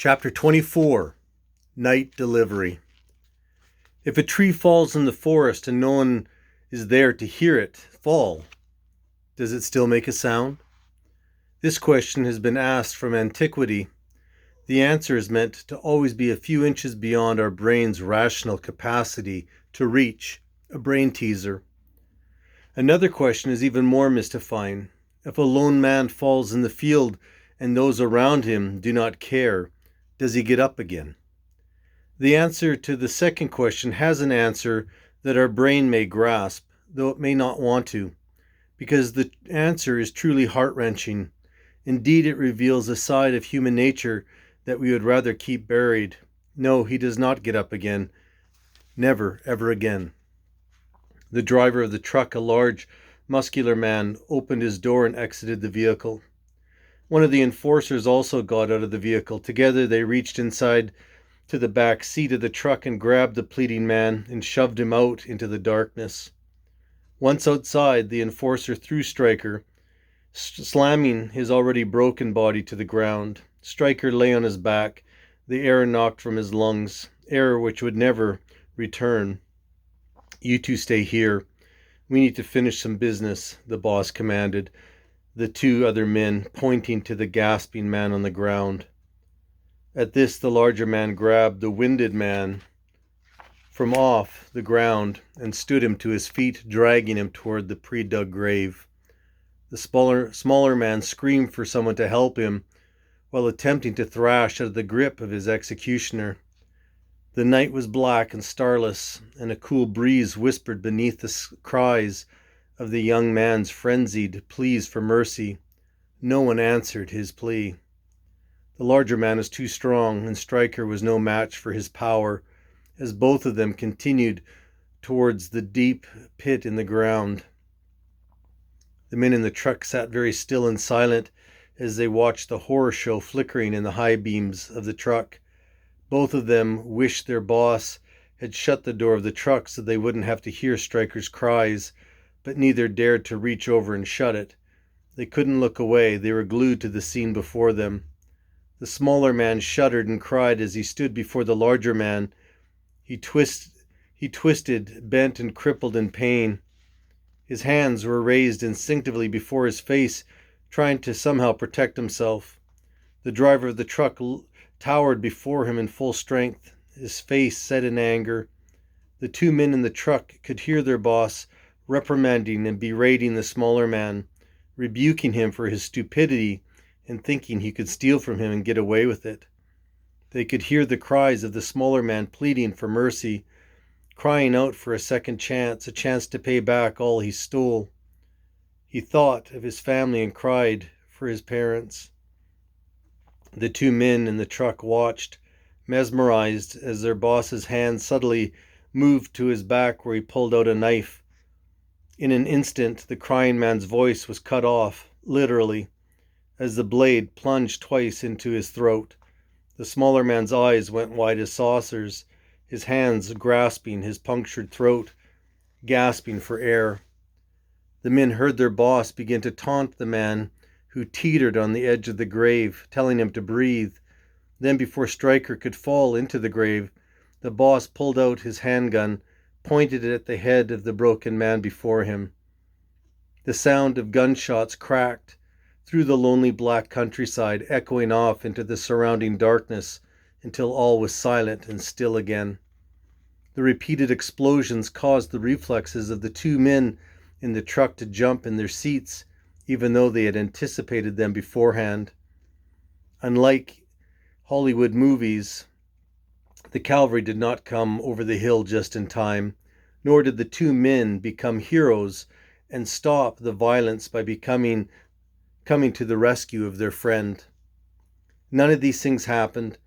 Chapter 24, Night Delivery. If a tree falls in the forest and no one is there to hear it fall, does it still make a sound? This question has been asked from antiquity. The answer is meant to always be a few inches beyond our brain's rational capacity to reach, a brain teaser. Another question is even more mystifying. If a lone man falls in the field and those around him do not care, does he get up again? The answer to the second question has an answer that our brain may grasp, though it may not want to, because the answer is truly heart-wrenching. Indeed, it reveals a side of human nature that we would rather keep buried. No, he does not get up again. Never, ever again. The driver of the truck, a large, muscular man, opened his door and exited the vehicle. One of the enforcers also got out of the vehicle. Together they reached inside to the back seat of the truck and grabbed the pleading man and shoved him out into the darkness. Once outside, the enforcer threw Stryker, slamming his already broken body to the ground. Stryker lay on his back, the air knocked from his lungs, air which would never return. "You two stay here. We need to finish some business," the boss commanded, the two other men pointing to the gasping man on the ground. At this, the larger man grabbed the winded man from off the ground and stood him to his feet, dragging him toward the pre-dug grave. The smaller man screamed for someone to help him while attempting to thrash out of the grip of his executioner. The night was black and starless, and a cool breeze whispered beneath the cries of the young man's frenzied pleas for mercy. No one answered his plea. The larger man was too strong, and Stryker was no match for his power, as both of them continued towards the deep pit in the ground. The men in the truck sat very still and silent as they watched the horror show flickering in the high beams of the truck. Both of them wished their boss had shut the door of the truck so they wouldn't have to hear Stryker's cries, but neither dared to reach over and shut it. They couldn't look away. They were glued to the scene before them. The smaller man shuddered and cried as he stood before the larger man. He twisted, bent and crippled in pain. His hands were raised instinctively before his face, trying to somehow protect himself. The driver of the truck towered before him in full strength, his face set in anger. The two men in the truck could hear their boss reprimanding and berating the smaller man, rebuking him for his stupidity and thinking he could steal from him and get away with it. They could hear the cries of the smaller man pleading for mercy, crying out for a second chance, a chance to pay back all he stole. He thought of his family and cried for his parents. The two men in the truck watched, mesmerized, as their boss's hand suddenly moved to his back where he pulled out a knife. In an instant, the crying man's voice was cut off, literally, as the blade plunged twice into his throat. The smaller man's eyes went wide as saucers, his hands grasping his punctured throat, gasping for air. The men heard their boss begin to taunt the man who teetered on the edge of the grave, telling him to breathe. Then, before Stryker could fall into the grave, the boss pulled out his handgun, pointed it at the head of the broken man before him. The sound of gunshots cracked through the lonely black countryside, echoing off into the surrounding darkness until all was silent and still again. The repeated explosions caused the reflexes of the two men in the truck to jump in their seats, even though they had anticipated them beforehand. Unlike Hollywood movies, the cavalry did not come over the hill just in time, nor did the two men become heroes and stop the violence by coming to the rescue of their friend. None of these things happened.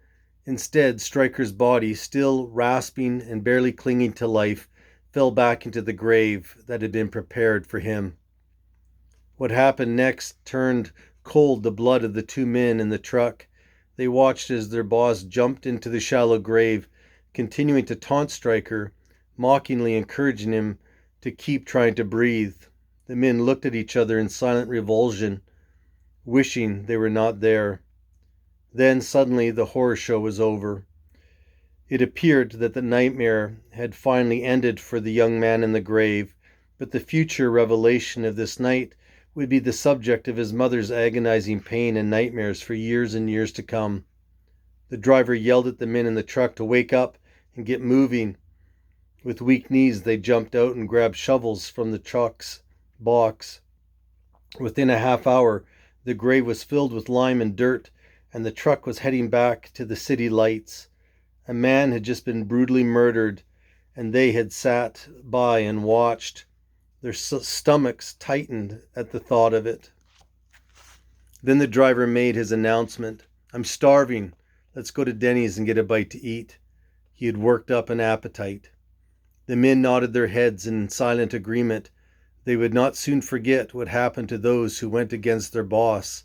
Instead, Stryker's body, still rasping and barely clinging to life, fell back into the grave that had been prepared for him. What happened next turned cold the blood of the two men in the truck. They watched as their boss jumped into the shallow grave, continuing to taunt Stryker, mockingly encouraging him to keep trying to breathe. The men looked at each other in silent revulsion, wishing they were not there. Then suddenly the horror show was over. It appeared that the nightmare had finally ended for the young man in the grave, but the future revelation of this night would be the subject of his mother's agonizing pain and nightmares for years and years to come. The driver yelled at the men in the truck to wake up and get moving. With weak knees, they jumped out and grabbed shovels from the truck's box. Within a half hour, the grave was filled with lime and dirt, and the truck was heading back to the city lights. A man had just been brutally murdered, and they had sat by and watched. Their stomachs tightened at the thought of it. Then the driver made his announcement. "I'm starving. Let's go to Denny's and get a bite to eat." He had worked up an appetite. The men nodded their heads in silent agreement. They would not soon forget what happened to those who went against their boss.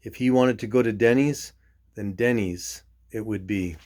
If he wanted to go to Denny's, then Denny's it would be.